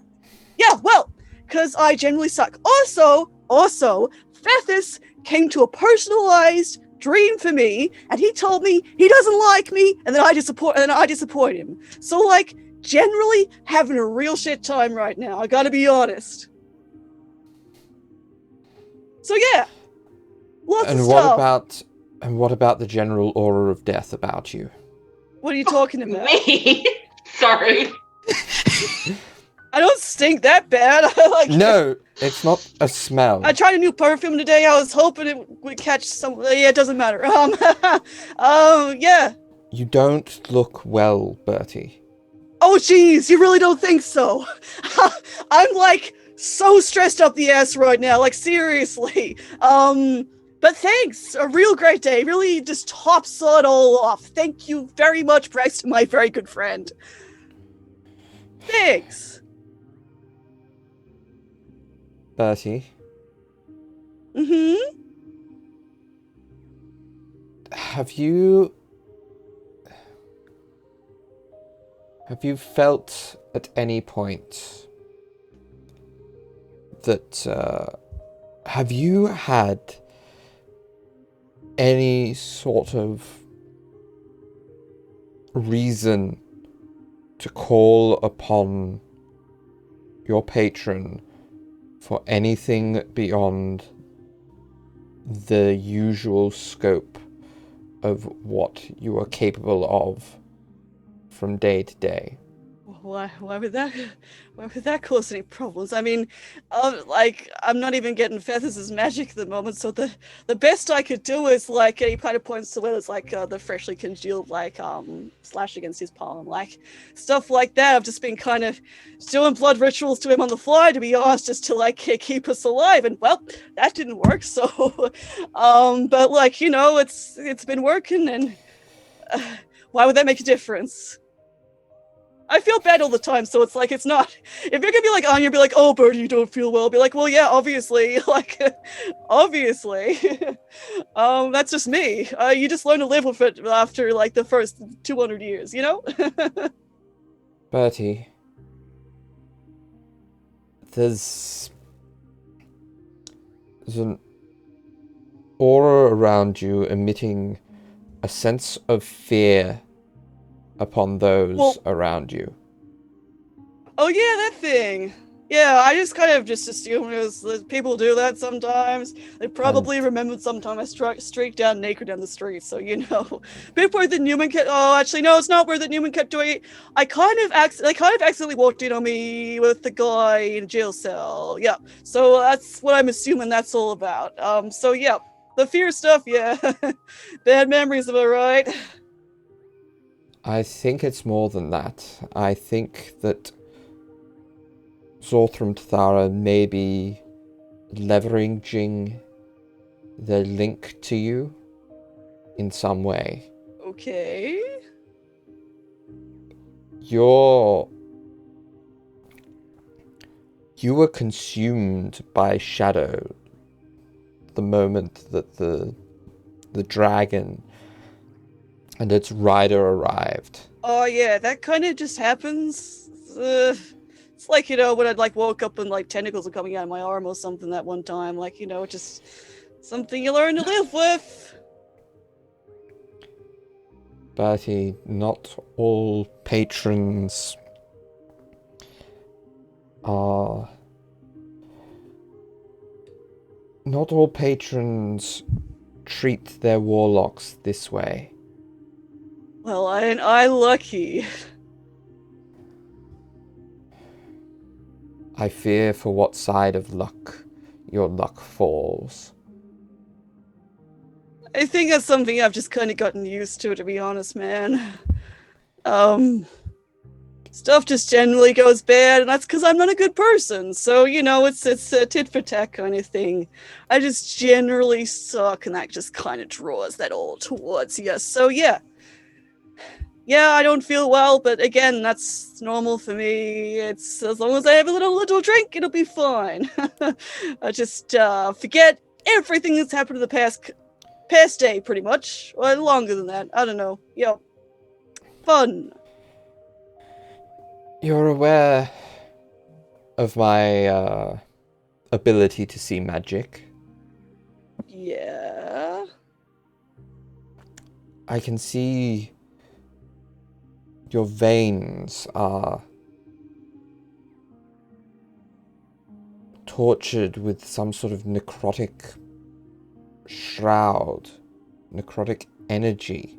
I generally suck. Also, Fethis came to a personalized dream for me, and he told me he doesn't like me, and then I disappoint him. So generally having a real shit time right now. I gotta be honest. So yeah, lots of stuff. What about the general aura of death about you? What are you talking about? Me? Sorry. I don't stink that bad. No, it's not a smell. I tried a new perfume today. I was hoping it would catch some. Yeah, it doesn't matter. Yeah. You don't look well, Bertie. Oh, geez, you really don't think so? I'm like so stressed up the ass right now, like seriously. But thanks, a real great day. Really just tops it all off. Thank you very much, Bryce, my very good friend. Thanks. Bertie, Mm-hmm. have you felt at any point that have you had any sort of reason to call upon your patron for anything beyond the usual scope of what you are capable of from day to day? Why would that cause any problems? I mean, like, I'm not even getting Feathers' magic at the moment, so the best I could do is, like, he kind of points to where there's, like, the freshly congealed, like, slash against his palm, like, stuff like that. I've just been kind of doing blood rituals to him on the fly, to be honest, just to, like, keep us alive, and, well, that didn't work, so, but, like, you know, it's been working, and why would that make a difference? I feel bad all the time, so it's like, it's not, if you're gonna be like, Anya, be like, oh, Bertie, you don't feel well, be like, well, yeah, obviously, like, obviously, that's just me. You just learn to live with it after, like, the first 200 years, you know? Bertie, there's an aura around you emitting a sense of fear upon those around you. Oh yeah, that thing. Yeah, I just kind of just assumed it was, people do that sometimes. They probably remembered sometime I streaked down naked down the street, so you know. Bit where the Neumann kept, oh, actually, no, it's not where the Neumann kept doing it. They kind of accidentally walked in on me with the guy in a jail cell. Yeah, so that's what I'm assuming that's all about. So yeah, the fear stuff, yeah. Bad memories of it, right? I think it's more than that. I think that Zorthram Tathara may be leveraging their link to you in some way. Okay. You were consumed by shadow the moment that the dragon and its rider arrived. Oh yeah, that kind of just happens. It's like, you know, when I'd like woke up and like tentacles are coming out of my arm or something that one time. Like, you know, just something you learn to live with. Bertie, not all patrons treat their warlocks this way. Well, I lucky. I fear for what side of luck your luck falls. I think that's something I've just kind of gotten used to be honest, man. Stuff just generally goes bad, and that's because I'm not a good person. So, you know, it's a tit for tat kind of thing. I just generally suck, and that just kind of draws that all towards you. So, yeah. Yeah, I don't feel well, but again, that's normal for me. It's as long as I have a little drink, it'll be fine. I just forget everything that's happened in the past day, pretty much, or longer than that. I don't know. Yep, fun. You're aware of my ability to see magic. Yeah. I can see your veins are tortured with some sort of necrotic shroud, necrotic energy.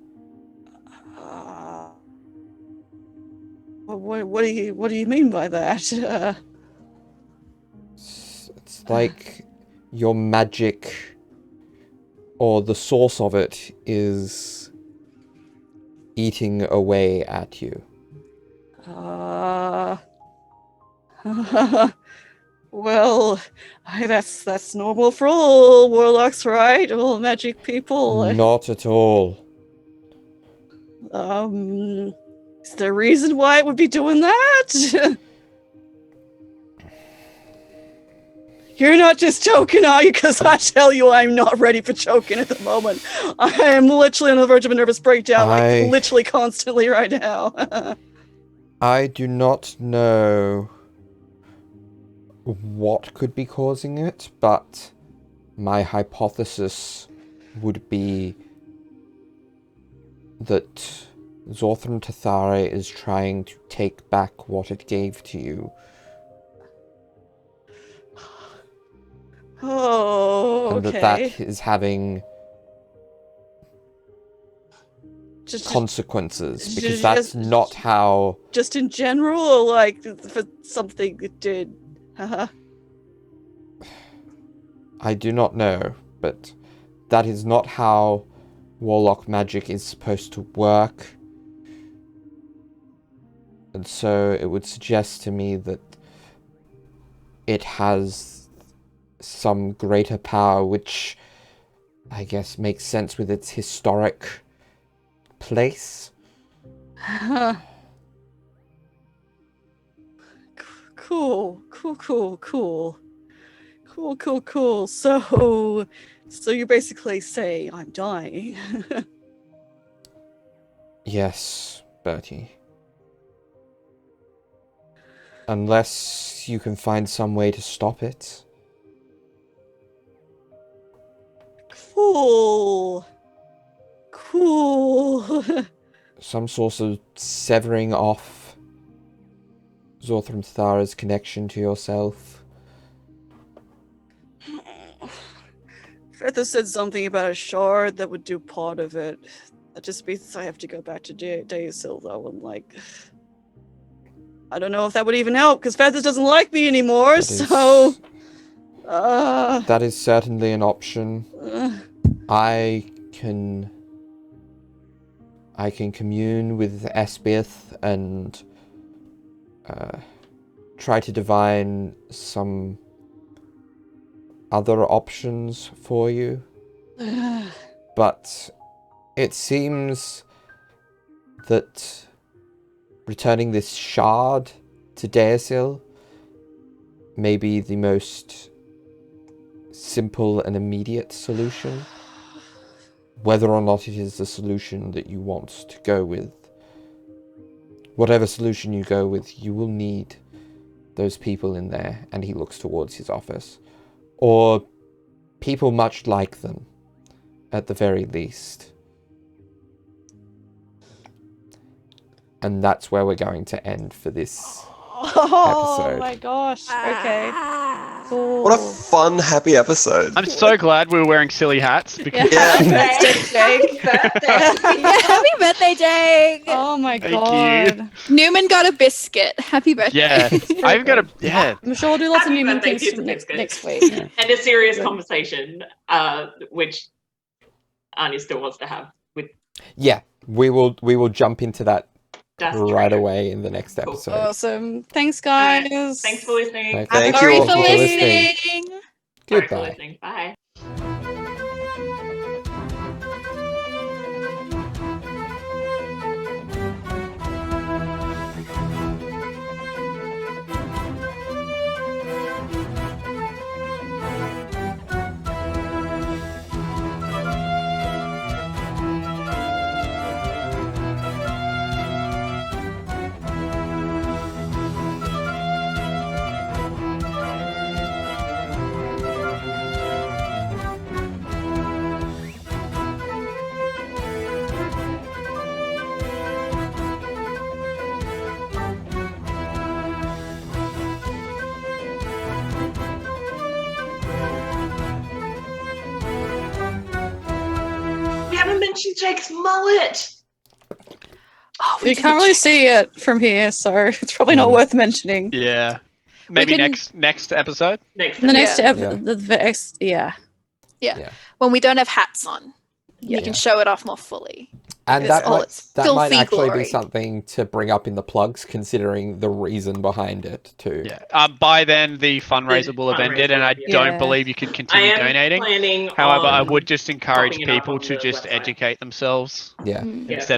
What do you mean by that? It's like your magic, or the source of it, is eating away at you. Well, that's normal for all warlocks, right? All magic people. Not at all. Is there a reason why it would be doing that? You're not just joking, are you? Because I tell you, I'm not ready for choking at the moment. I am literally on the verge of a nervous breakdown, like literally constantly right now. I do not know what could be causing it, but my hypothesis would be that Zorthram Tathare is trying to take back what it gave to you. Oh, and okay. that is having Just consequences, because that's not how... Just in general, or like for something it did? I do not know, but that is not how warlock magic is supposed to work. And so it would suggest to me that it has some greater power, which I guess makes sense with its historic place. Cool. So you basically say I'm dying. Yes, Bertie. Unless you can find some way to stop it. Cool. Some sort of severing off Zorthram Thara's connection to yourself. Feather said something about a shard that would do part of it. That just means I have to go back to Deosil though, and like, I don't know if that would even help because Feathers doesn't like me anymore. That is certainly an option. I can commune with Esbeth and try to divine some other options for you. But it seems that returning this shard to Deosil may be the most simple and immediate solution. Whether or not it is the solution that you want to go with. Whatever solution you go with, you will need those people in there, and he looks towards his office. Or people much like them, at the very least. And that's where we're going to end for this episode. Oh my gosh. Okay. Cool. What a fun, happy episode. I'm so glad we were wearing silly hats because Happy birthday. Happy birthday, Jake! Oh my Thank god. Newman got a biscuit. Happy birthday. yeah, I've got a I'm sure we'll do lots of Happy Newman birthday, things Pizza Biscuit. next week. And a serious conversation, which Arnie still wants to have with Yeah, we will jump into that Dust right Trader. away in the next Cool. episode. Awesome. Thanks, guys. Thanks for listening. Okay. Thank Sorry you all for for listening. Sorry for Goodbye. listening. Bye. We haven't mentioned Jake's mullet. Oh, You can't really see it from here, so it's probably not worth mentioning. yeah. Maybe can- next episode. Next. The next Yeah. yeah. when we don't have hats on, Yeah. we can show it off more fully. And Because, that might, it's that might filthy actually glory. be something to bring up in the plugs, considering the reason behind it too. Yeah. By then, the fundraiser will have ended, and I fundraiser, don't yeah. believe you can I continue am donating. planning However, I on would just encourage popping it up people on to the just website. educate themselves Yeah. Mm. Yeah, instead